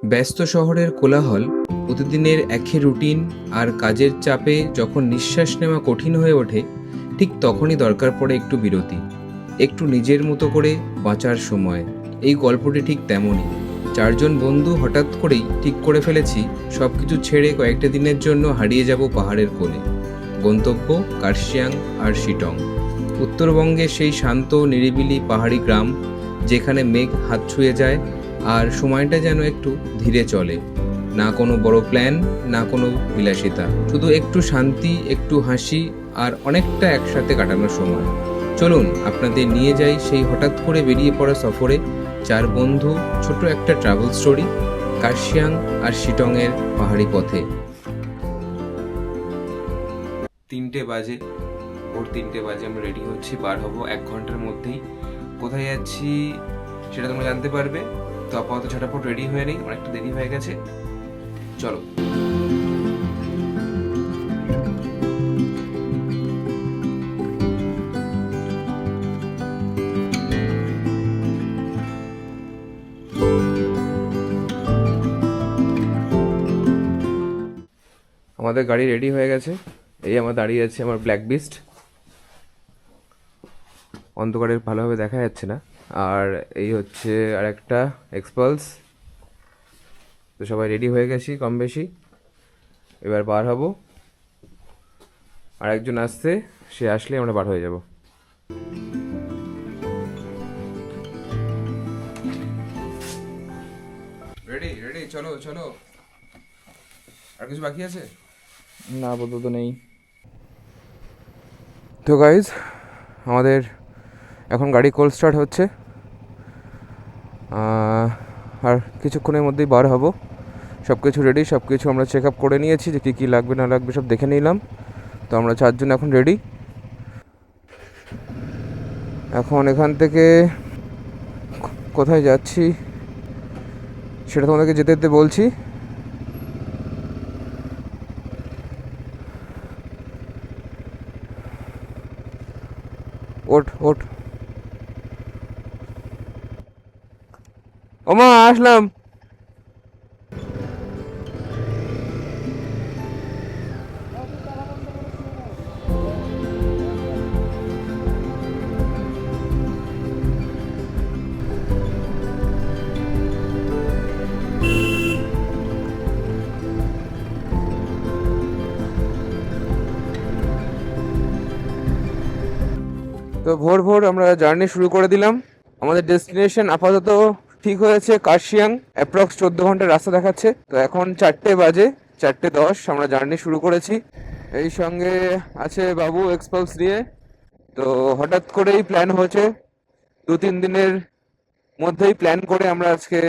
ব্যস্ত শহরের কোলাহল, প্রতিদিনের একই রুটিন আর কাজের চাপে যখন নিঃশ্বাস নেওয়া কঠিন হয়ে ওঠে, ঠিক তখনই দরকার পড়ে একটু বিরতি, একটু নিজের মতো করে বাঁচার সময়। এই গল্পটি ঠিক তেমনই। চারজন বন্ধু হঠাৎ করেই ঠিক করে ফেলেছি সব কিছু ছেড়ে কয়েকটা দিনের জন্য হারিয়ে যাব পাহাড়ের কোলে। গন্তব্য কার্শিয়াং আর শিটং, উত্তরবঙ্গের সেই শান্ত নিরিবিলি পাহাড়ি গ্রাম যেখানে মেঘ হাত ছুঁয়ে যায় আর সময়টা যেন একটু ধীরে চলে। না কোনো বড় প্ল্যান, না কোনো বিলাসিতা, শুধু একটু শান্তি, একটু হাসি আর অনেকটা একসাথে কাটানোর সময়। চলুন আপনাদের নিয়ে যাই সেই হঠাৎ করে বেরিয়ে পড়া সফরে। চার বন্ধু, ছোট একটা ট্রাভেল স্টোরি, কার্শিয়াং আর শিটংয়ের পাহাড়ি পথে। 3টে বাজে, ভোর 3টে বাজে আমরা রেডি হচ্ছি, বার হব 1 ঘন্টার মধ্যেই। কোথায় যাচ্ছি সেটা তোমরা জানতে পারবে। তো আপাতত ঝটাপট রেডি হয়ে নেই, অনেকটা দেরি হয়ে গেছে, চলো। আমাদের গাড়ি রেডি হয়ে গেছে, এই আমার দাঁড়িয়ে আছে আমার ব্ল্যাক বিস্ট, অন্ধকারে ভালোভাবে দেখা যাচ্ছে না। আর এই হচ্ছে আর একটা এক্সপালস। তো সবাই রেডি হয়ে গেছি কম বেশি, এবার বার হব। আর একজন আসছে, সে আসলে আমরা বার হয়ে যাব। রেডি রেডি, চলো চলো। আর কিছু বাকি আছে? না, আপাতত নেই। তো গাইজ, আমাদের এখন গাড়ি কোল্ড স্টার্ট হচ্ছে, আর কিছুক্ষণের মধ্যেই বার হব। সব কিছু রেডি, সব কিছু আমরা চেক আপ করে নিয়েছি যে কী কী লাগবে না লাগবে সব দেখে নিলাম। তো আমরা চারজন এখন রেডি। এখন এখান থেকে কোথায় যাচ্ছি সেটা তোমাদেরকে যেতে যেতে বলছি। ওঠ ওঠ, ওমা আসলাম। তো ভোর ভোর আমরা জার্নি শুরু করে দিলাম। আমাদের ডেস্টিনেশন আপাতত ঠিক হয়েছে কার্শিয়াং, অ্যাপ্রক্স 14 ঘন্টার রাস্তা দেখাচ্ছে। তো এখন 4টে বাজে, 4টে 10 আমরা জার্নি শুরু করেছি। এই সঙ্গে আছে বাবু এক্সপালস নিয়ে। তো হঠাৎ করেই প্ল্যান হয়েছে, 2-3 দিনের মধ্যেই প্ল্যান করে আমরা আজকে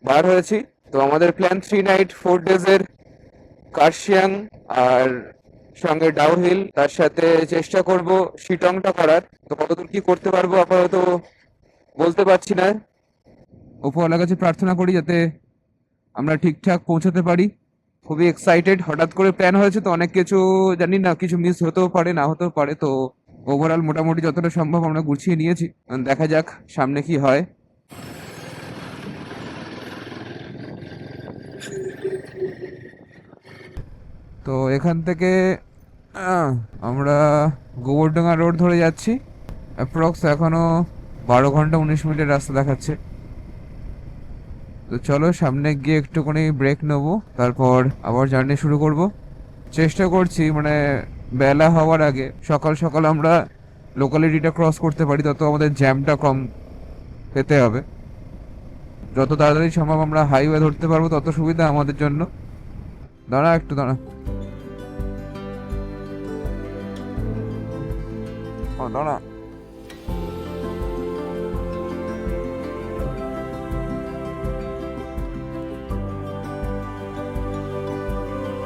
বার হয়েছি। তো আমাদের প্ল্যান 3 নাইট 4 ডেজের কার্শিয়াং আর সঙ্গে ডাউহিল, তার সাথে চেষ্টা করব শিটংটা করার। তো কতদূর কি করতে পারবো আপাতত বলতে পারছি না। উপরওয়ালার কাছে প্রার্থনা করি যাতে আমরা ঠিকঠাক পৌঁছাতে পারি। খুবই এক্সাইটেড, হঠাৎ করে প্ল্যান হয়েছে তো অনেক কিছু জানি না, কিছু মিস হতেও পারে, না হতেও পারে। তো ওভারঅল মোটামুটি যতটা সম্ভব আমরা গুছিয়ে নিয়েছি, দেখা যাক সামনে কি হয়। তো এখান থেকে আমরা গোবরডাঙ্গা রোড ধরে যাচ্ছি। অ্যাপ্রক্স এখনো 12 ঘন্টা 19 মিনিটের রাস্তা দেখাচ্ছে। তো চলো সামনে গিয়ে একটুখানি ব্রেক নেবো, তারপর আবার জার্নি শুরু করব। চেষ্টা করছি মানে বেলা হওয়ার আগে সকাল সকাল আমরা লোকালিটিটা ক্রস করতে পারি, তত আমাদের জ্যামটা কম পেতে হবে। যত তাড়াতাড়ি সম্ভব আমরা হাইওয়ে ধরতে পারবো তত সুবিধা আমাদের জন্য। দাঁড়া একটু দাঁড়া, দাঁড়া।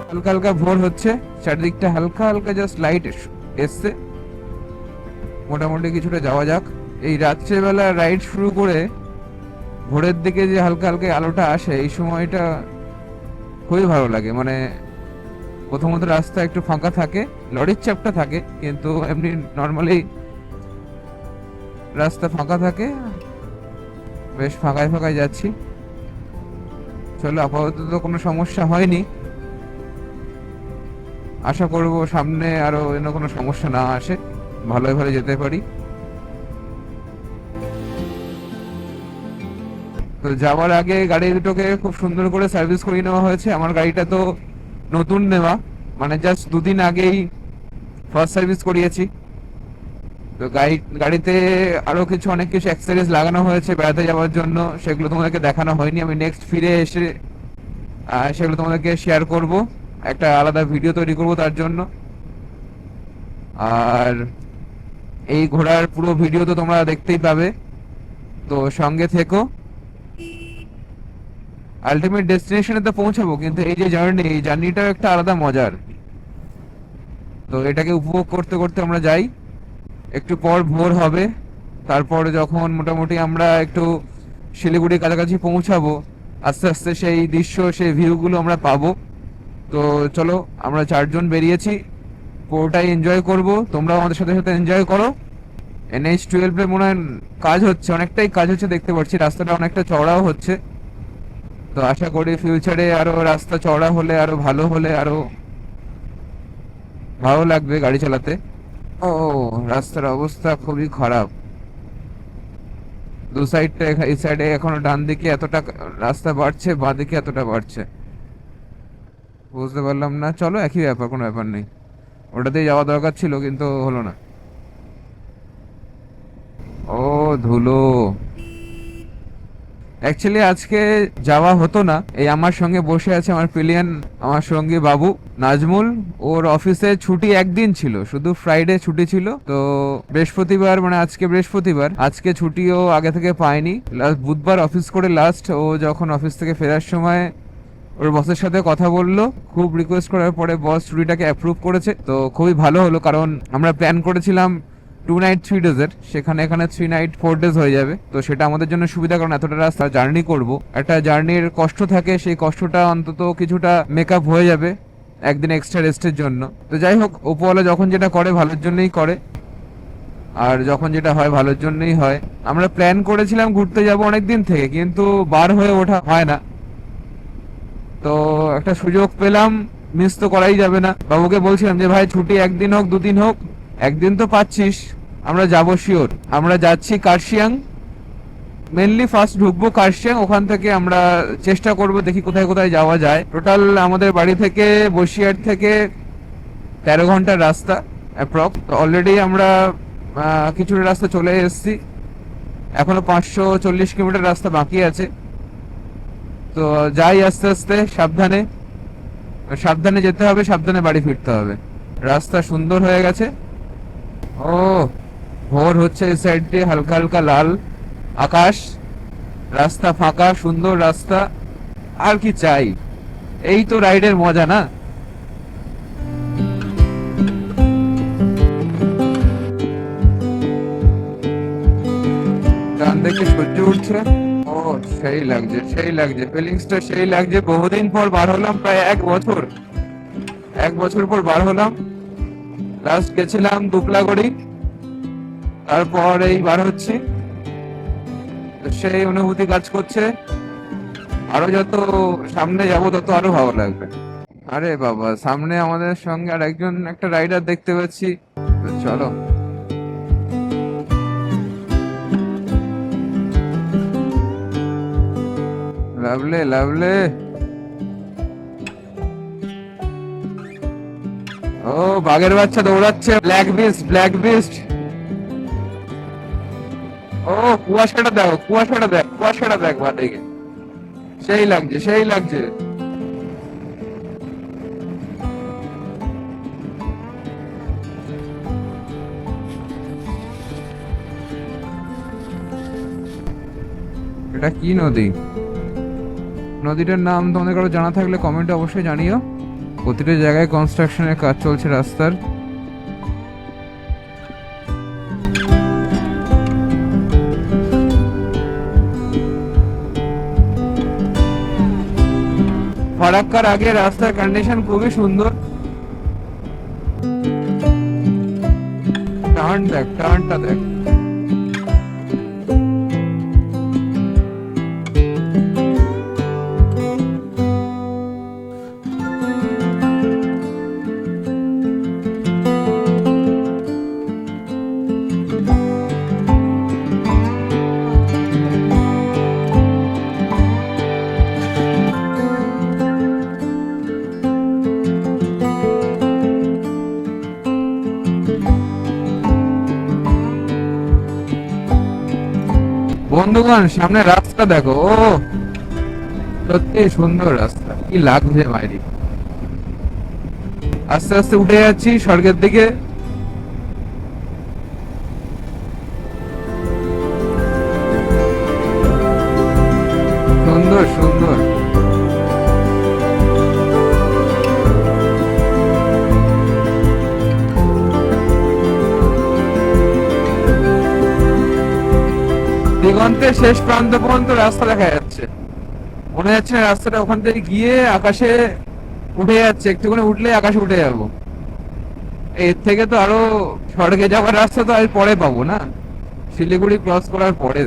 হালকা হালকা ভোর হচ্ছে, চারিদিকটা হালকা হালকা জাস্ট লাইট এসছে। মোটামুটি কিছুটা যাওয়া যাক। এই রাত্রেবেলা রাইড শুরু করে ভোরের দিকে যে হালকা হালকা আলোটা আসে, এই সময়টা খুবই ভালো লাগে। মানে প্রথমত রাস্তা একটু ফাঁকা থাকে, লরির চাপটা থাকে, কিন্তু এমনি নর্মালি রাস্তা ফাঁকা থাকে। বেশ ফাঁকায় ফাঁকায় যাচ্ছি। চলো, আপাতত তো কোনো সমস্যা হয়নি। আশা করব সামনে আরো যেন কোনো সমস্যা না আসে, ভালোই ভালো যেতে পারি। তো যাওয়ার আগে গাড়ি দুটোকে খুব সুন্দর করে সার্ভিস করিয়ে নেওয়া হয়েছে। আমার গাড়িটা তো নতুন নেওয়া, মানে জাস্ট দুদিন আগেই ফার্স্ট সার্ভিস করিয়েছি। তো গাড়িতে আরো অনেক কিছু অ্যাক্সেসরিজ লাগানো হয়েছে বেড়াতে যাওয়ার জন্য, সেগুলো তোমাদেরকে দেখানো হয়নি। আমি নেক্সট ফিরে এসে সেগুলো তোমাদেরকে শেয়ার করব, একটা আলাদা ভিডিও তৈরি করব তার জন্য। আর এই ঘোড়ার পুরো ভিডিও তো তোমরা দেখতেই পাবে, তো সঙ্গে থেকো। আলটিমেট ডেস্টিনেশনে তো পৌঁছাবো, কিন্তু এই যে জার্নি, এই জার্নিটাও একটা আলাদা মজার। তো এটাকে উপভোগ করতে করতে আমরা যাই। একটু পর ভোর হবে, তারপর যখন মোটামুটি আমরা একটু শিলিগুড়ির কাছাকাছি পৌঁছাবো, আস্তে আস্তে সেই দৃশ্য, সেই ভিউগুলো আমরা পাবো। তো চলো, আমরা 4 জন বেরিয়েছি, পুরোটাই এনজয় করব। তোমরাও আমাদের সাথে সাথে এনজয় করো। NH-12 এ মনে হয় কাজ হচ্ছে, অনেকটাই কাজ হচ্ছে দেখতে পাচ্ছি, রাস্তাটা অনেকটা চওড়াও হচ্ছে। তো আশা করি ফিউচারে আরো রাস্তা চওড়া হলে, আরো ভালো হলে, আরো ভালো লাগবে গাড়ি চালাতে। ও, রাস্তার অবস্থা খুবই খারাপ। দু সাইডটা, এই সাইডে এখনো ডান দিকে এতটা রাস্তা বাড়ছে, বাঁ দিকে এতটা বাড়ছে, বুঝতে পারলাম না। চলো, একই ব্যাপার, কোনো ব্যাপার নেই। ওটাতেই যাওয়া দরকার ছিল, কিন্তু হলো না। ও ধুলো, অ্যাকচুয়ালি আজকে যাওয়া হতো না। এই আমার সঙ্গে বসে আছে আমার পিলিয়ন, আমার সঙ্গে বাবু নাজমুল। ওর অফিসে ছুটি একদিন ছিল, শুধু ফ্রাইডে ছুটি ছিল। তো বৃহস্পতিবার, মানে আজকে বৃহস্পতিবার, আজকে ছুটিও আগে থেকে পায়নি। লাস্ট বুধবার অফিস করে লাস্ট ও যখন অফিস থেকে ফেরার সময় ওর বসের সাথে কথা বললো, খুব রিকোয়েস্ট করার পরে বস ছুটিটাকে অ্যাপ্রুভ করেছে। তো খুবই ভালো হলো, কারণ আমরা প্ল্যান করেছিলাম 2 নাইট 3 ডেজের, সেখানে এখানে 3 নাইট 4 ডেজ হয়ে যাবে। তো সেটা আমাদের জন্য সুবিধা, কারণ এতটা রাস্তা জার্নি করব, একটা জার্নির কষ্ট থাকে, সেই কষ্টটা অন্তত কিছুটা মেকআপ হয়ে যাবে একদিন এক্সট্রা রেস্টের জন্য। তো যাই হোক, উপরওয়ালা যখন যেটা করে ভালোর জন্যই করে, আর যখন যেটা হয় ভালোর জন্যই হয়। আমরা প্ল্যান করেছিলাম ঘুরতে যাব অনেক দিন থেকে, কিন্তু বার হয়ে ওঠা হয় না। তো একটা সুযোগ পেলাম, মিস তো করাই যাবে না। বাবুকে বলছিলাম যে ভাই, ছুটি একদিন হোক, দুদিন হোক, একদিন তো পাচ্ছিস, আমরা যাবো শিওর। আমরা যাচ্ছি কার্শিয়াং, মেনলি ফার্স্ট ঢুকবো কার্শিয়াং, ওখান থেকে আমরা চেষ্টা করব দেখি কোথায় কোথায় যাওয়া যায়। টোটাল আমাদের বাড়ি থেকে বসিরহাট থেকে 13 ঘন্টার রাস্তা অ্যাপ্রক্স। অলরেডি আমরা কিছুটা রাস্তা চলে এসেছি, এখনো 540 কিলোমিটার রাস্তা বাকি আছে। তো যাই আস্তে আস্তে, সাবধানে সাবধানে যেতে হবে, সাবধানে বাড়ি ফিরতে হবে। রাস্তা সুন্দর হয়ে গেছে। ও, ভোর হচ্ছে, এই সাইড দিয়ে হালকা হালকা লাল আকাশ, রাস্তা ফাঁকা, সুন্দর রাস্তা। আর কি চাই? এই তো রাইডের মজা, না? ডান দেখে সূর্য উঠছে। ও, সেই লাগছে, সেই লাগছে, ফিলিংসটা সেই লাগছে। বহুদিন পর বার হলাম, প্রায় 1 বছর, 1 বছর পর বার হলাম। লাস্ট গেছিলাম দুবলাগড়ি, তারপর এই বার হচ্ছি। তো সেই অনুভূতি কাজ করছে, আরো যত সামনে যাব তত আরো ভালো লাগবে। আরে বাবা, সামনে আমাদের সঙ্গে আর একজন, একটা রাইডার দেখতে পাচ্ছি। তো চলো, লাভলে লাভলে। ও, বাঘের বাচ্চা দৌড়াচ্ছে, ব্ল্যাক বিস্ট, ব্ল্যাক বিস্ট। ও, কুয়াশাটা দেখো, কুয়াশাটা দেখ, কুয়াশাটা দেখ বাদিকে, সেই লাগছে, সেই লাগছে। এটা কি নদী? নদীটার নাম তোমাদের কারো জানা থাকলে কমেন্টে অবশ্যই জানিও। প্রতিটা জায়গায় কনস্ট্রাকশনের কাজ চলছে রাস্তার। ফারাক্কার আগে রাস্তার কন্ডিশন খুবই সুন্দর। টার্ন দেখ, টার্নটা দেখ। বন্ধুগণ সামনে রাস্তা দেখো, ও সত্যি সুন্দর রাস্তা, কি লাগছে মাইরি। আস্তে আস্তে উঠে যাচ্ছি স্বর্গের দিকে। সুন্দর সুন্দর। দিগন্তের শেষ প্রান্ত পর্যন্ত রাস্তা দেখা যাচ্ছে, মনে যাচ্ছে না রাস্তাটা ওখান থেকে গিয়ে আকাশে উঠে যাচ্ছে, একটুখানি উঠলে আকাশে উঠে যাবো। এর থেকে তো আরো স্বর্গে যাওয়ার রাস্তা তো আর পরে পাবো না, শিলিগুড়ি ক্রস করার পরে।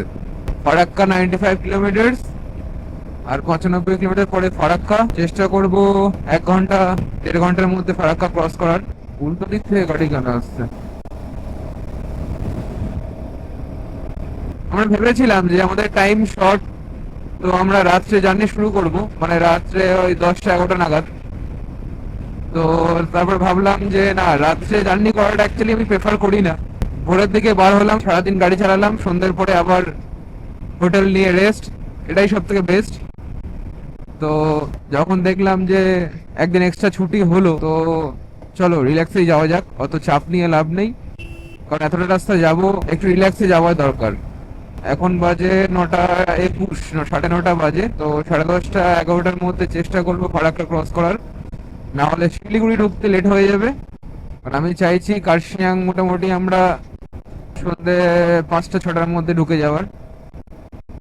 ফারাক্কা 95 কিলোমিটার আর 95 কিলোমিটার পরে ফারাক্কা। চেষ্টা করব 1 ঘন্টা 1.5 ঘন্টার মধ্যে ফারাক্কা ক্রস করার। উল্টো দিক থেকে গাড়ি কেন আসছে? আমরা ভেবেছিলাম যে আমাদের টাইম শর্ট, তো আমরা রাত্রে জার্নি শুরু করব, মানে রাত্রে ওই 10টা-11টা নাগাদ। তো তারপর ভাবলাম যে না, রাত্রে জার্নি করাটা অ্যাকচুয়ালি আমি প্রেফার করি না। ভোরের দিকে বার হলাম, সারাদিন গাড়ি চালালাম, সন্ধ্যের পরে আবার হোটেল নিয়ে রেস্ট, এটাই সব থেকে বেস্ট। তো যখন দেখলাম যে একদিন এক্সট্রা ছুটি হলো, তো চলো রিল্যাক্সেই যাওয়া যাক, অত চাপ নিয়ে লাভ নেই, কারণ এতটা রাস্তা যাব, একটু রিল্যাক্সে যাওয়া দরকার। এখন বাজে 9:21, 9:30 বাজে। তো 10:30 11টার মধ্যে চেষ্টা করবো ফারাক্কা ক্রস করার, না হলে শিলিগুড়ি ঢুকতে লেট হয়ে যাবে। কারণ আমি চাইছি কার্শিয়াং মোটামুটি আমরা সন্ধ্যে 5টা-6টার মধ্যে ঢুকে যাওয়ার।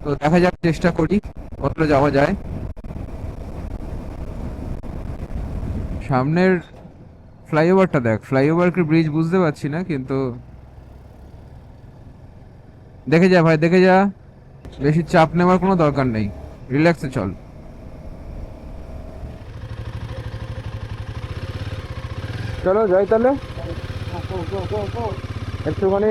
তো দেখা যাক, চেষ্টা করি কতটা যাওয়া যায়। সামনের ফ্লাইওভারটা দেখ, ফ্লাইওভার কি ব্রিজ বুঝতে পারছি না, কিন্তু দেখে যা ভাই, দেখে যা, বেশি চাপ নেওয়ার কোনো দরকার নেই, রিল্যাক্সে চল। চলো যাই তাহলে। একটুখানি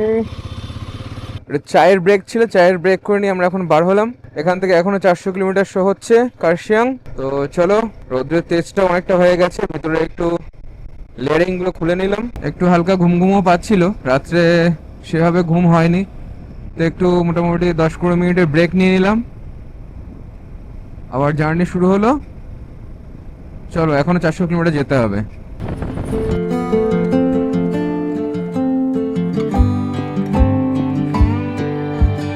চায়ের ব্রেক ছিল, চায়ের ব্রেক করে নিয়ে আমরা এখন বার হলাম। এখান থেকে এখনো 400 কিলোমিটার শো হচ্ছে কার্শিয়াং। তো চলো, রোদ্রের তেজটা অনেকটা হয়ে গেছে, ভিতরে একটু লেয়ারিং গুলো খুলে নিলাম। একটু হালকা ঘুম ঘুমও পাচ্ছিল, রাত্রে সেভাবে ঘুম হয়নি, তো একটু মোটামুটি 10-15 মিনিটের ব্রেক নিয়ে নিলাম, আবার জার্নি শুরু হলো। চলো, এখনো 400 কিলোমিটার যেতে হবে।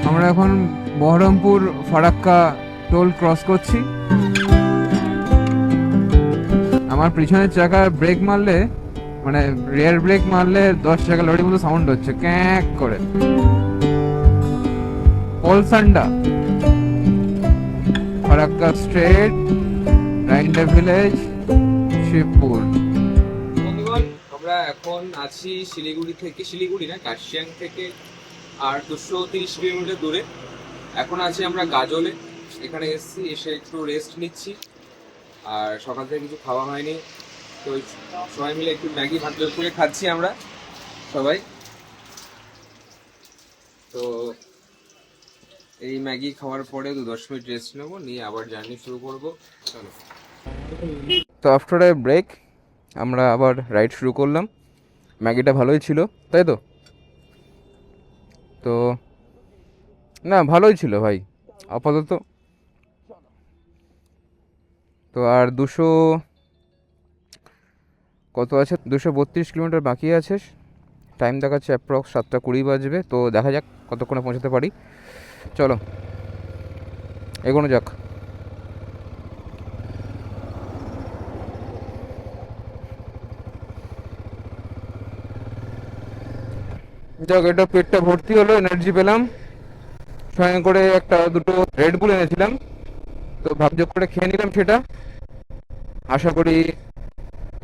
আমরা এখন বহরমপুর ফারাক্কা টোল ক্রস করছি। আমার পিছনের চাকা ব্রেক মারলে, মানে রিয়ার ব্রেক মারলে 10 চাকা লরির মতো সাউন্ড হচ্ছে, ক্যাক করে। পলসান্ডা, ফারাক্কা স্ট্রেট, রাইন্ডা ভিলেজ, শিবপুর। বন্ধুগণ, আমরা এখন আছি শিলিগুড়ি না, কার্শিয়াং থেকে আর 230 কিলোমিটার দূরে। এখন আছি আমরা গাজলে, এখানে এসেছি, এসে একটু রেস্ট নিচ্ছি। আর সকাল থেকে কিছু খাওয়া হয়নি, তো সবাই মিলে একটু ম্যাগি ভাত করে খাচ্ছি আমরা সবাই। তো এই ম্যাগি খাওয়ার পরে 10 মিনিট রেস্ট নেবো, নিয়ে আবার জার্নি শুরু করবো। চলো। তো আফটার এ ব্রেক আমরা আবার রাইড শুরু করলাম। ম্যাগিটা ভালোই ছিল, তাই তো? তো না, ভালোই ছিল ভাই আপাতত। তো আর 200 কত আছে, 232 কিলোমিটার বাকি আছে। টাইম দেখাচ্ছে অ্যাপ্রক্স 7:20 বাজবে। তো দেখা যাক কতক্ষণে পৌঁছাতে পারি। চলো এগোনো যাক। যাক, এটা পেটটা ভর্তি হলো, এনার্জি পেলাম। সঙ্গে করে একটা দুটো রেড বুল এনেছিলাম, তো ভাবযোগ করে খেয়ে নিলাম সেটা। আশা করি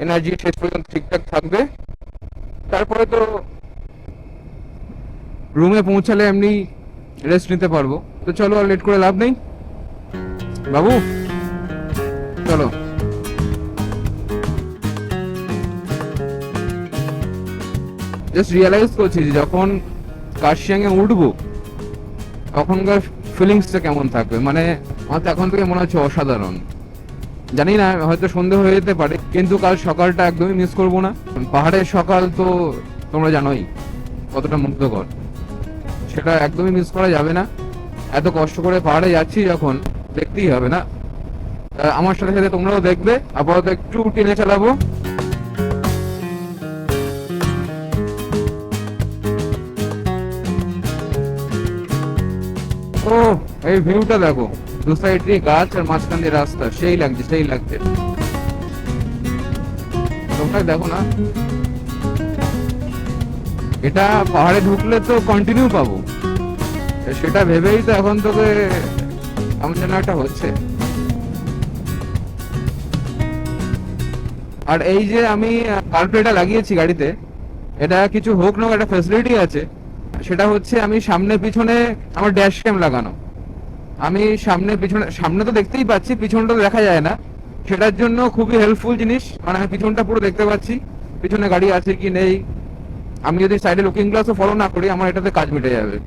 এনার্জি শেষ পর্যন্ত ঠিকঠাক থাকবে। তারপরে তো রুমে পৌঁছালে এমনি রেস্ট নিতে পারবো। তো চলো, আর লেট করে লাভ নেই বাবু, চলো। জাস্ট রিয়েলাইজ করছি যে যখন কার্শিয়াংয়ে উঠবো তখনকার ফিলিংসটা কেমন থাকবে, মানে আমার তো এখন থেকে মনে হচ্ছে অসাধারণ। জানি না, হয়তো সন্ধে হয়ে যেতে পারে, কিন্তু কাল সকালটা একদমই মিস করবো না। পাহাড়ের সকাল তো তোমরা জানোই কতটা মুগ্ধকর, সেটা একদমই মিস করা যাবে না। এত কষ্ট করে পাহাড়ে যাচ্ছি যখন, দেখতেই হবে না। আমার সাথে সাথে তোমরাও দেখবে। আপাতত একটু টেনে চালাবো। ও, এই ভিউটা দেখো, দু সাইড দিয়ে গাছ আর মাঝখান দিয়ে রাস্তা, সেই লাগছে সেই লাগছে। তোমরা দেখো না, এটা পাহাড়ে ঢুকলে তো কন্টিনিউ পাবো, সেটা ভেবেই তো এখন তোকে আমার জন্য একটা হচ্ছে। আর এই যে আমি কার্পেটটা লাগিয়েছি গাড়িতে, এটা কিছু হোক না, একটা ফ্যাসিলিটি আছে। সেটা হচ্ছে আমি সামনে পিছনে আমার ড্যাশ ক্যাম লাগানো। আমি সামনে পিছনে, সামনে তো দেখতেই পাচ্ছি, পিছনটা দেখা যায় না। সেটার জন্য খুবই হেল্পফুল জিনিস, মানে আমি পিছনটা পুরো দেখতে পাচ্ছি, পিছনে গাড়ি আছে কি নেই। আমি যদি সাইডে লুকিং গ্লাসও ফলো না করি, আমার এটাতে কাজ মিটে যাবে।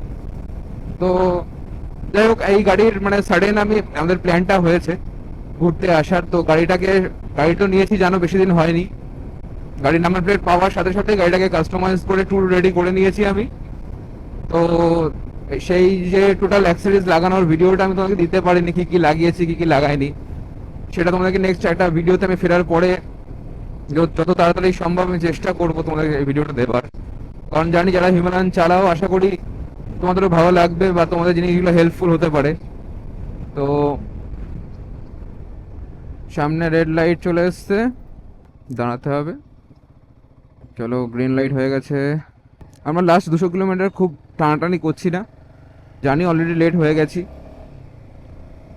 তো যাই হোক, এই গাড়ির মানে সাডেন আমাদের প্ল্যানটা হয়েছে ঘুরতে আসার। তো গাড়িটা নিয়েছি জানো, বেশি দিন হয়নি। গাড়ির নাম্বার প্লেট পাওয়ার সাথে সাথে গাড়িটাকে কাস্টমাইজ করে ট্যুর রেডি করে নিয়েছি আমি। তো সেই যে টোটাল অ্যাক্সেসরিজ লাগানোর ভিডিওটা আমি তোমাকে দিতে পারিনি, কি কি লাগিয়েছি কি কি লাগাইনি, সেটা তোমাদেরকে নেক্সট একটা ভিডিওতে আমি ফেরার পরে যত তাড়াতাড়ি সম্ভব আমি চেষ্টা করবো তোমাদের এই ভিডিওটা দেবার। কারণ জানি যারা হিমালয়ান চালাও, আশা করি তোমাদেরও ভালো লাগবে বা তোমাদের জিনিসগুলো হেল্পফুল হতে পারে। তো সামনে রেড লাইট চলে এসছে, দাঁড়াতে হবে। চলো, গ্রিন লাইট হয়ে গেছে। আমরা লাস্ট 200 কিলোমিটার খুব টানাটানি করছি না, জানি অলরেডি লেট হয়ে গেছি।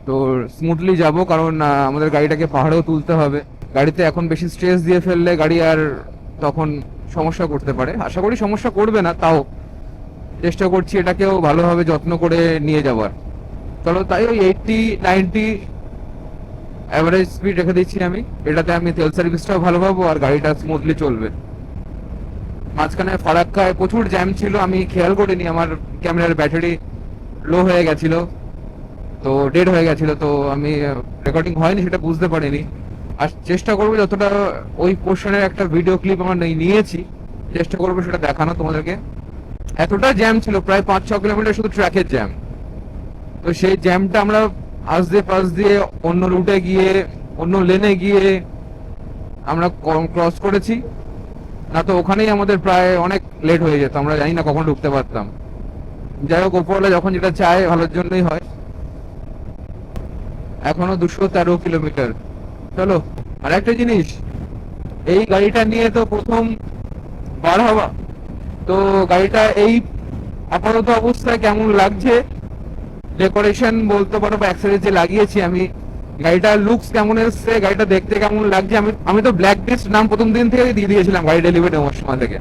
তো স্মুথলি যাব, কারণ আমাদের গাড়িটাকে পাহাড়েও তুলতে হবে। গাড়িতে এখন বেশি স্ট্রেস দিয়ে ফেললে গাড়ি আর তখন সমস্যা করতে পারে। আশা করি সমস্যা করবে না, তাও চেষ্টা করছি এটাকেও ভালোভাবে যত্ন করে নিয়ে যাওয়ার। চলো, তাই ওই 80-90 অ্যাভারেজ স্পিড রেখে দিচ্ছি আমি। এটাতে আমি তেল সার্ভিসটাও ভালো পাবো আর গাড়িটা স্মুথলি চলবে। মাঝখানে ফারাক্কায় প্রচুর জ্যাম ছিল, আমি খেয়াল করিনি, আমার ক্যামেরার ব্যাটারি লো হয়ে গেছিল, তো ডেড হয়ে গেছিল, তো আমি রেকর্ডিং হয়নি সেটা বুঝতে পারিনি। আর চেষ্টা করবো যতটা ওই পোর্শনের একটা ভিডিও ক্লিপ আমরা নিয়েছি, চেষ্টা করবো সেটা দেখানো তোমাদেরকে। এতটা জ্যাম ছিল, প্রায় 5-6 কিলোমিটার শুধু ট্র্যাকের জ্যাম। তো সেই জ্যামটা আমরা পাশ দিয়ে অন্য রুটে গিয়ে, অন্য লেনে গিয়ে আমরা ক্রস করেছি। না তো ওখানেই আমাদের প্রায় অনেক লেট হয়ে যেত, আমরা জানি না কখন ঢুকতে পারতাম। যাই হোক, উপরওয়ালা যখন যেটা চায় ভালোর জন্যই হয়। এখনো 213 কিলোমিটার। চলো, আর একটা জিনিস, এই গাড়িটা নিয়ে তো প্রথম বার হওয়া, তো গাড়িটা এই আপাতত অবস্থায় কেমন লাগছে, ডেকোরেশন বলতে পারো বা অ্যাক্সেসরিজ যে লাগিয়েছি আমি, গাড়িটার লুকস কেমন এসছে, গাড়িটা দেখতে কেমন লাগছে। আমি তো ব্ল্যাক বিস্ট নাম প্রথম দিন থেকে দিয়ে দিয়েছিলাম গাড়ি ডেলিভারি নেওয়ার সময় থেকে।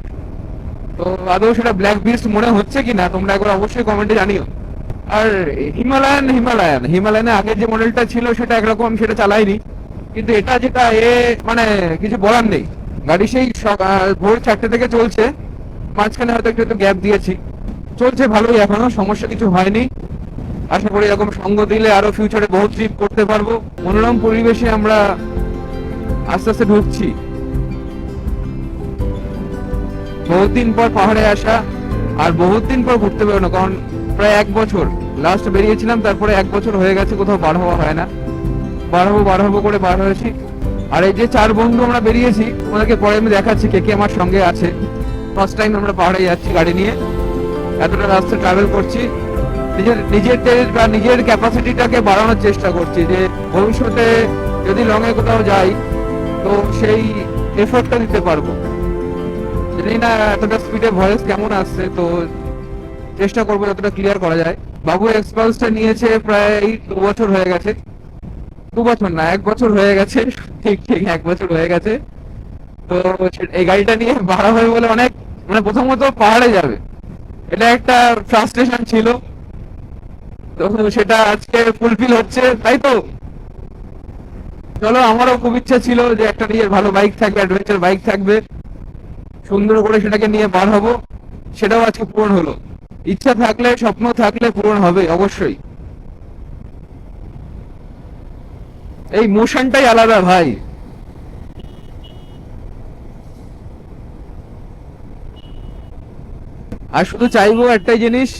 তো আদৌ সেটা ব্ল্যাক বিস্ট মনে হচ্ছে কিনা তোমরা একবার অবশ্যই কমেন্টে জানিও। আর হিমালয়ানে আগে যে মডেলটা ছিল সেটা একরকম, সেটা চালাইনি, কিন্তু এটা যেটা মানে কিছু বলার নেই। গাড়ি সেই ভোর 4টে থেকে চলছে, মাঝখানে হয়তো একটু গ্যাপ দিয়েছি, চলছে ভালোই, এখনো সমস্যা কিছু হয়নি। আশা করি এরকম সঙ্গ দিলে আরো ফিউচারে বহু ট্রিপ করতে পারবো। মনোরম পরিবেশে আমরা আস্তে আস্তে ঢুকছি। বহুত দিন পর পাহাড়ে আসা, আর বহুত দিন পর ঘুরতে বেরোনো, কারণ প্রায় 1 বছর লাস্ট বেরিয়েছিলাম, তারপরে 1 বছর হয়ে গেছে কোথাও বার হওয়া হয় না। বার হবো করে বার হয়েছি। আর এই যে 4 বন্ধু আমরা বেরিয়েছি, ওনাদেরকে পরে আমি দেখাচ্ছি কে কে আমার সঙ্গে আছে। ফার্স্ট টাইম আমরা পাহাড়ে যাচ্ছি গাড়ি নিয়ে, এতটা রাস্তা ট্রাভেল করছি। নিজের টেস্ট বা নিজের ক্যাপাসিটিটাকে বাড়ানোর চেষ্টা করছি, যে ভবিষ্যতে যদি লং এ কোথাও যাই তো সেই এফোর্টটা দিতে পারবো। জানি না এতটা স্পিডে ভয়েস কেমন আসছে, তো চেষ্টা করবো যতটা ক্লিয়ার করা যায়। বাবু এক্সপালসটা নিয়েছে প্রায় 2 বছর হয়ে গেছে, 2 বছর না 1 বছর হয়ে গেছে, ঠিক 1 বছর হয়ে গেছে। তো এই গাড়িটা নিয়ে ভাড়া হয়ে বলে অনেক, মানে প্রথমত পাহাড়ে যাবে এটা একটা ফ্রাস্ট্রেশন ছিল, তো সেটা আজকে ফুলফিল হচ্ছে, তাই তো। চলো, আমারও খুব ইচ্ছা ছিল যে একটা নিজের ভালো বাইক থাকবে, অ্যাডভেঞ্চার বাইক থাকবে, সুন্দর করে সেটাকে নিয়ে বার হবো, সেটাও আজকে পূরণ হলো। ইচ্ছা থাকলে, স্বপ্ন থাকলে পূরণ হবে অবশ্যই। এই মোশনটাই আলাদা ভাই। আর শুধু চাইবো একটাই জিনিস,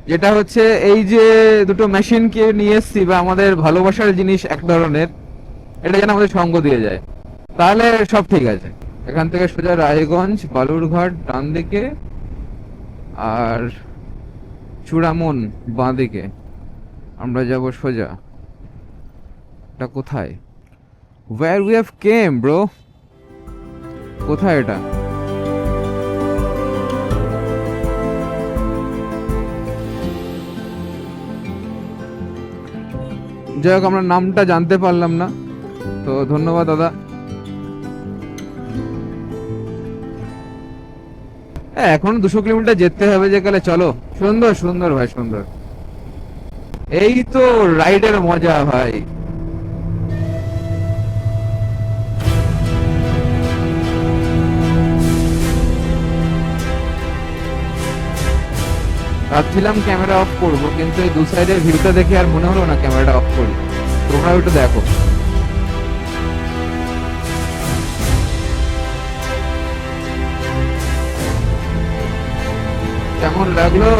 যেটা হচ্ছে এই যে দুটো মেশিনকে নিয়ে এসছি বা আমাদের ভালোবাসার জিনিস এক ধরনের, এটা যেন আমাদের সঙ্গ দিয়ে যায়, তাহলে সব ঠিক আছে। এখান থেকে সোজা রায়গঞ্জ, বালুরঘাট ডান দিকে, আর চূড়ামন বাঁ দিকে। আমরা যাব সোজা। এটা কোথায়? Where we have came, bro? কোথায় এটা? যাই হোক, আমরা নামটা জানতে পারলাম না, তো ধন্যবাদ দাদা। এখন 200 কিলোমিটার যেতে হবে যে কালে, চলো। সুন্দর সুন্দর ভাই, সুন্দর। এই তো রাইডের মজা ভাই। ভাবছিলাম ক্যামেরা অফ করব, কিন্তু এই দু সাইডের ভিউটা দেখে আর মনে হলো না ক্যামেরাটা অফ করি। তোমরা একটু দেখো কেমন লাগলো।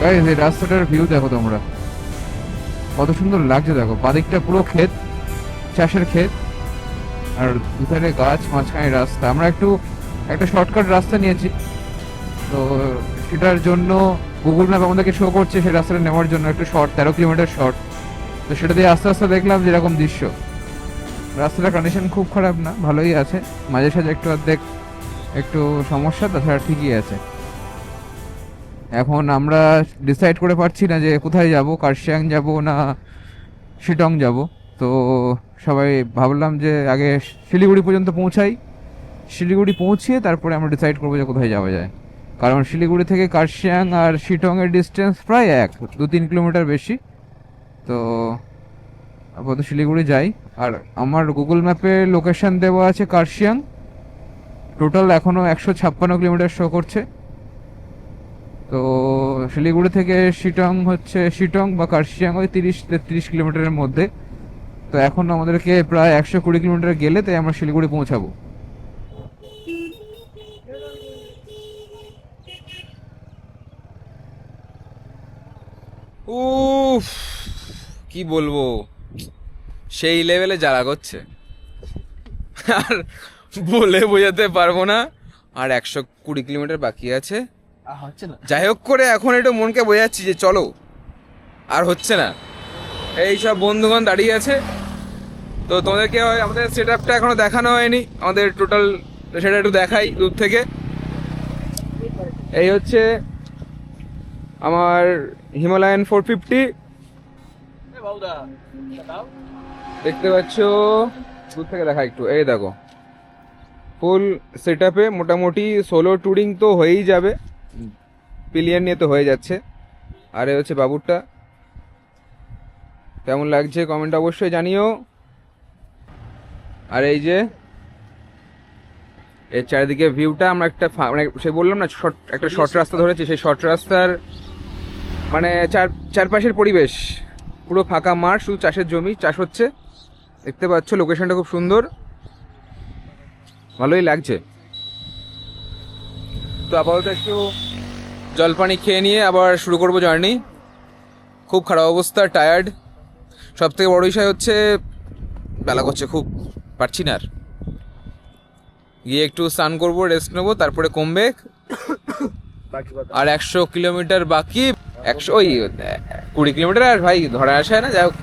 গাইস, এই রাস্তাটার ভিউ দেখো তোমরা, কত সুন্দর লাগছে। দেখো বাদিকটা পুরো ক্ষেত, চাষের ক্ষেত, আর দুধারে গাছ, মাঝখানে রাস্তা। আমরা একটা শর্টকাট রাস্তা নিয়েছি, তো সেটার জন্য গুগল ম্যাপ আমাদেরকে শো করছে সেই রাস্তাটা নেওয়ার জন্য একটু শর্ট, 13 কিলোমিটার শর্ট। তো সেটা দিয়ে আস্তে আস্তে দেখলাম যেরকম দৃশ্য। রাস্তাটার কন্ডিশন খুব খারাপ না, ভালোই আছে। মাঝে সাঝে একটু অর্ধেক একটু সমস্যা, তাছাড়া ঠিকই আছে। এখন আমরা ডিসাইড করে পারছি না যে কোথায় যাব, কার্শিয়াং যাব না শিটং যাব। তো সবাই ভাবলাম যে আগে শিলিগুড়ি পর্যন্ত পৌঁছাই, শিলিগুড়ি পৌঁছিয়ে তারপরে আমরা ডিসাইড করবো যে কোথায় যাওয়া যায়। কারণ শিলিগুড়ি থেকে কার্শিয়াং আর শিটংয়ের ডিস্টেন্স প্রায় 2-3 কিলোমিটার বেশি। তো আপাতত শিলিগুড়ি যাই। আর আমার গুগল ম্যাপে লোকেশন দেওয়া আছে কার্শিয়াং, টোটাল এখনও 156 কিলোমিটার শো করছে। তো শিলিগুড়ি থেকে শিটং বা কার্শিয়াং ওই 30-33 কিলোমিটারের মধ্যে। তো এখন আমাদেরকে প্রায় 120 কিলোমিটার গেলে তাই আমরা শিলিগুড়ি পৌঁছাবো। উফ, কি বলবো, সেই লেভেলে জ্বালা করছে, আর বলে বোঝাতে পারবো না। আর 120 কিলোমিটার বাকি আছে। হচ্ছে না। যাই হোক করে এখন একটু মনকে বোঝাচ্ছি যে চলো, আর হচ্ছে না। এই সব বন্ধুগণ দাঁড়িয়ে আছে। তো তোমাদেরকে আমাদের সেট আপটা এখনো দেখানো হয়নি, আমাদের টোটাল সেটা একটু দেখাই দূর থেকে। এই হচ্ছে আমার হিমালয়ান 450, দেখতে পাচ্ছ, দূর থেকে দেখা একটু। এই দেখো, ফুল সেট আপে মোটামুটি সোলো ট্যুরিং তো হয়েই যাবে, পিলিয়ন নিয়ে তো হয়ে যাচ্ছে। আর এই হচ্ছে বাবুরটা। কেমন লাগছে কমেন্ট অবশ্যই জানিও। আর এই যে এর চারিদিকে ভিউটা, আমরা একটা মানে সে বললাম না একটা শর্ট রাস্তা ধরেছি, সেই শর্ট রাস্তার মানে চারপাশের পরিবেশ পুরো ফাঁকা মাঠ, শুধু চাষের জমি, চাষ হচ্ছে। দেখতে পাচ্ছ লোকেশনটা খুব সুন্দর, ভালোই লাগছে। তো আপাতত একটু জলপানি খেয়ে নিয়ে আবার শুরু করবো জার্নি। খুব খারাপ অবস্থা, টায়ার্ড। সব থেকে বড় বিষয় হচ্ছে বেলা করছে খুব, পারছি না আর। গিয়ে একটু স্নান করবো, রেস্ট নেবো, তারপরে কমবে। আর 100 কিলোমিটার বাকি, 20 কিলোমিটার আর ভাই ধরা আসে না। যাই হোক,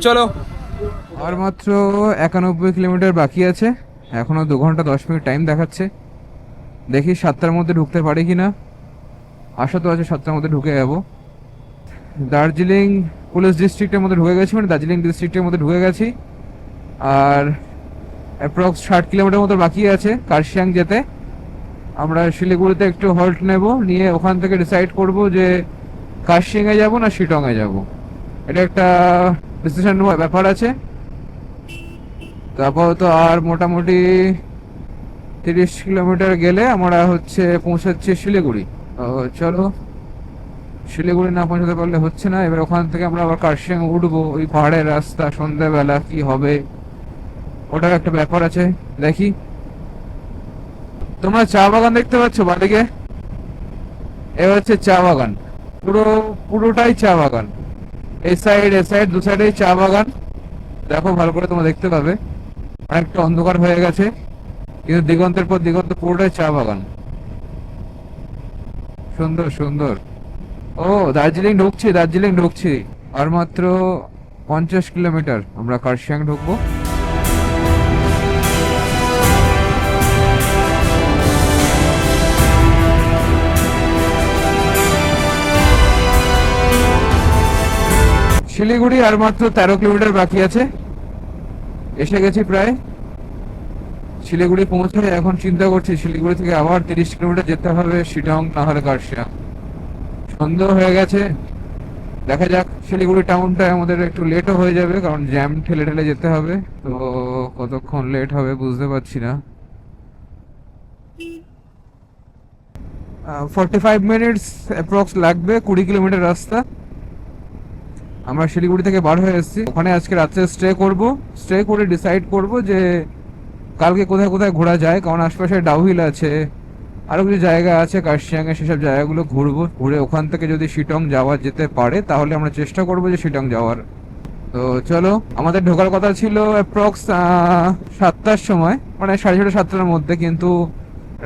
চলো। আর মাত্র 91 কিলোমিটার বাকি আছে, এখনো 2 ঘন্টা 10 মিনিট টাইম দেখাচ্ছে। দেখি 7টার মধ্যে ঢুকতে পারি কিনা। আশা তো আছে 7টার মধ্যে ঢুকে যাবো। দার্জিলিং পুলিশ ডিস্ট্রিক্টের মধ্যে ঢুকে গেছি, মানে দার্জিলিং ডিস্ট্রিক্টের মধ্যে ঢুকে গেছি। আর অ্যাপ্রক্স 60 কিলোমিটার মতো বাকি আছে কার্শিয়াং যেতে। আমরা শিলিগুড়িতে একটু হল্ট নেব, নিয়ে ওখান থেকে ডিসাইড করব যে কার্শিয়াং এ যাবো না শিটং এ যাবো, এটা একটা ডিসিশন ব্যাপার আছে। তারপর তো আর মোটামুটি 30 কিলোমিটার গেলে আমরা হচ্ছে পৌঁছাচ্ছি শিলিগুড়ি। তো চলো, শিলিগুড়ি না পৌঁছাতে পারলে হচ্ছে না। এবার ওখান থেকে আমরা আবার কার্শিয়াং উঠবো, ওই পাহাড়ের রাস্তা, সন্ধ্যাবেলা কি হবে ওটার একটা ব্যাপার আছে, দেখি। তোমরা চা বাগান দেখতে পাচ্ছ বাদিকে, এ হচ্ছে চা বাগান, পুরোটাই চা বাগান, এই সাইড দু সাইডেই চা বাগান। দেখো ভালো করে তোমরা দেখতে পাবে, অনেকটা অন্ধকার হয়ে গেছে কিন্তু দিগন্তের পর দিগন্ত পুরোটাই চা বাগান, সুন্দর সুন্দর। ও দার্জিলিং ঢুকছি, আর মাত্র 50 কিলোমিটার আমরা কার্শিয়াং ঢুকবো। শিলিগুড়ি আর মাত্র 13 কিলোমিটার বাকি আছে, এসে গেছি প্রায়। শিলিগুড়ি পৌঁছে এখন চিন্তা করছি শিলিগুড়ি থেকে আবার 30 কিলোমিটার যেতে হবে শিলং না হলে কার্শিয়াং। সন্দেহ হয়ে গেছে, দেখা যাক। শিলিগুড়ি টাউনটা আমাদের একটু লেটও হয়ে যাবে কারণ জ্যাম ঠেলে ঠেলে যেতে হবে, তো কতক্ষণ লেট হবে বুঝতে পারছি না। 45 মিনিটস অ্যাপ্রক্স লাগবে, 20 কিলোমিটার রাস্তা। আমরা শিলিগুড়ি থেকে বার হয়ে এসেছি, ওখানে আজকে রাত্রে স্টে করে ডিসাইড করব যে কালকে কোথায় কোথায় ঘোরা যায়, কারণ আশপাশে ডাউহিল আছে, আরো কিছু জায়গা আছে কার্শিয়াং এ, সেসব জায়গাগুলো ঘুরে ওখান থেকে যদি শিটং যাওয়া যেতে পারে তাহলে আমরা চেষ্টা করবো যে শিটং যাওয়ার। তো চলো, আমাদের ঢোকার কথা ছিল অ্যাপ্রক্স 7টার সময়, মানে 6:30 7টার মধ্যে, কিন্তু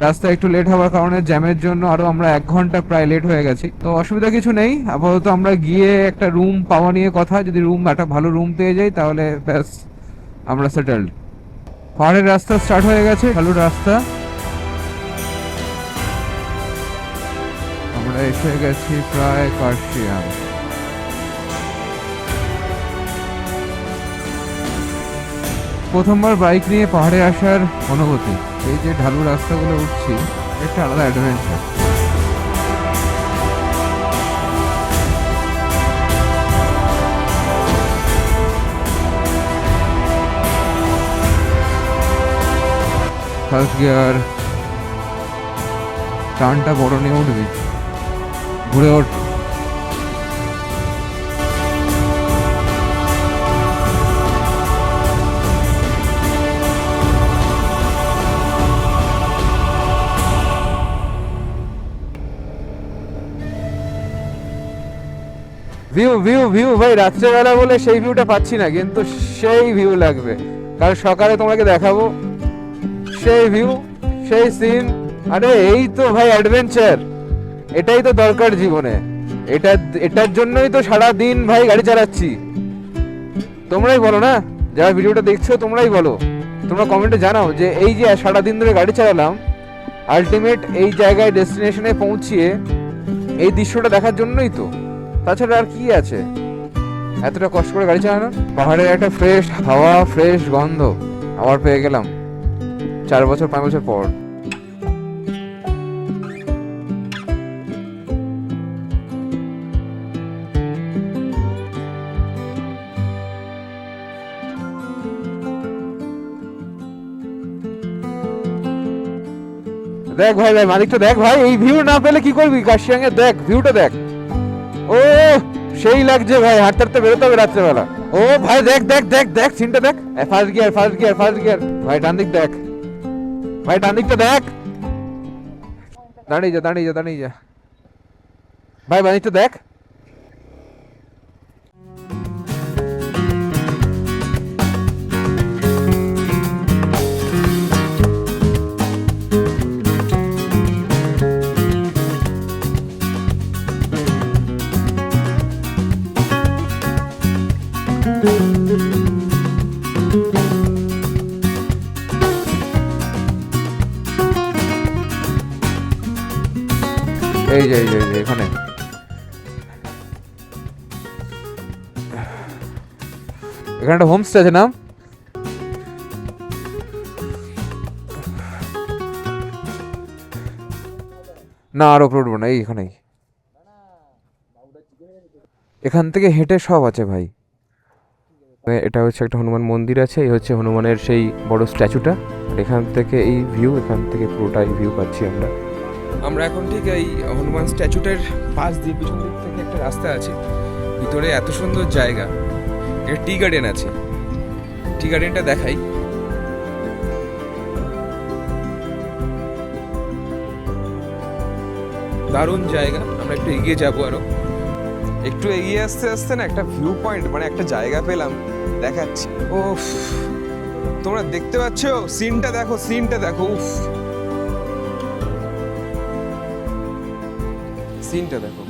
রাস্তা একটু লেট হওয়ার কারণে জ্যামের জন্য আরো আমরা 1 ঘন্টা প্রায় লেট হয়ে গেছি। তো অসুবিধা কিছু নেই, আপাতত আমরা গিয়ে একটা রুম পাওয়া নিয়ে কথা, যদি একটা ভালো রুম পেয়ে যাই তাহলে ব্যাস আমরা সেটেলড। পাহাড়ের রাস্তা স্টার্ট হয়ে গেছে, ভালো রাস্তা, আমরা এসে গেছি প্রায় কার্শিয়াং। প্রথমবার বাইক নিয়ে পাহাড়ে আসার অনুভূতি, এই যে ঢালু রাস্তাগুলো উঠছি, একটা আলাদা অ্যাডভেঞ্চার। ফার্স্ট গিয়ার, টানটা বড় নিয়ে উঠবি, ঘুরে ওঠ। ভিউ ভাই, রাত্রেবেলা বলে সেই ভিউটা পাচ্ছি না, কিন্তু সেই ভিউ লাগবে, কারণ সকালে তোমাকে দেখাবো সেই ভিউ, সেই সিন। আরে এই তো ভাই অ্যাডভেঞ্চার, এটাই তো দরকার জীবনে, এটার জন্যই তো সারা দিন ভাই গাড়ি চালাচ্ছি। তোমরাই বলো না, যারা ভিডিওটা দেখছো তোমরাই বলো, তোমরা কমেন্টে জানাও যে এই যে সারাদিন ধরে গাড়ি চালালাম, আলটিমেট এই জায়গায় ডেস্টিনেশনে পৌঁছিয়ে এই দৃশ্যটা দেখার জন্যই তো, তাছাড়া আর কি আছে এতটা কষ্ট করে গাড়ি চালানো। পাহাড়ের একটা ফ্রেশ হাওয়া, ফ্রেশ গন্ধ আবার পেয়ে গেলাম 4 বছর 5 বছর পর। দেখ ভাই মালিকটা দেখ ভাই, এই ভিউ না পেলে কি করবি কার্শিয়াং এ, দেখ ভিউটা দেখ, ও সেই লাগছে ভাই, হাঁটতে হাঁটতে বেরোতে হবে রাত্রেবেলা। ও ভাই দেখ দেখ দেখ দেখ সিনটা দেখ, ফার্স্ট গিয়ার ভাই, ডান দিক দেখ ভাই, ডান দিকটা দেখ, দাঁড়িয়ে যা ভাই, বাঁ দিকটা দেখ। এই যে এখানে একটা হোমস্টে আছে না, না আর উপরে উঠবো না, এইখানেই এখান থেকে হেঁটে সব আছে ভাই। এটা হচ্ছে একটা হনুমান মন্দির আছে, এই হচ্ছে হনুমানের সেই বড় স্ট্যাচুটা। এখান থেকে এই ভিউ, এখান থেকে পুরোটাই ভিউ পাচ্ছি আমরা। আমরা এখন ঠিক এই হনুমান স্ট্যাচুটার পাশ দিয়ে পিছন দিক থেকে একটা রাস্তা আছে, ভিতরে এত সুন্দর জায়গা। একটা টি গার্ডেন আছে, টি গার্ডেনটা দেখাই। দারুণ জায়গা। আমরা একটু এগিয়ে যাবো, আরো একটু এগিয়ে আসতে আসতে না একটা ভিউ পয়েন্ট মানে একটা জায়গা পেলাম, দেখাচ্ছি। ওফ, তোমরা দেখতে পাচ্ছ সিনটা দেখো, সিনটা দেখো, উফ সিনটা দেখো।